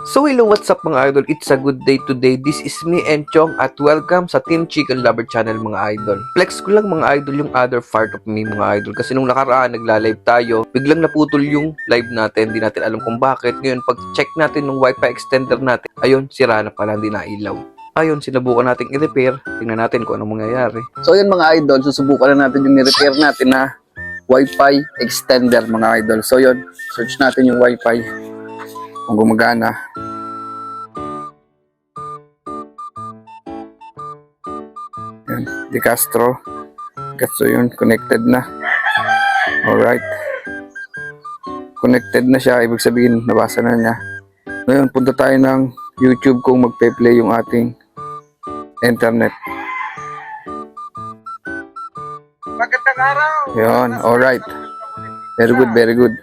So hello, what's up mga idol? It's a good day today. This is me and Chong at welcome sa Team Chicken Lover Channel mga idol. Flex ko lang mga idol yung other part of me mga idol kasi nung nakaraan nagla-live tayo, biglang naputol yung live natin. Hindi natin alam kung bakit. Ngayon pag check natin ng wifi extender natin, ayun, sira na pala, hindi na ilaw. Ayun, sinubukan nating i-repair. Tingnan natin kung anong mangyayari. So ayun mga idol, susubukan na natin yung i-repair natin na wifi extender mga idol. So yun, search natin yung wifi kung gumagana. Yan, De Castro. So yun, connected na. Alright. Connected na siya, ibig sabihin nabasa na niya. Ngayon, punta tayo ng YouTube kung magpe-play yung ating internet. Magandang araw. Yun, alright. Very good, very good.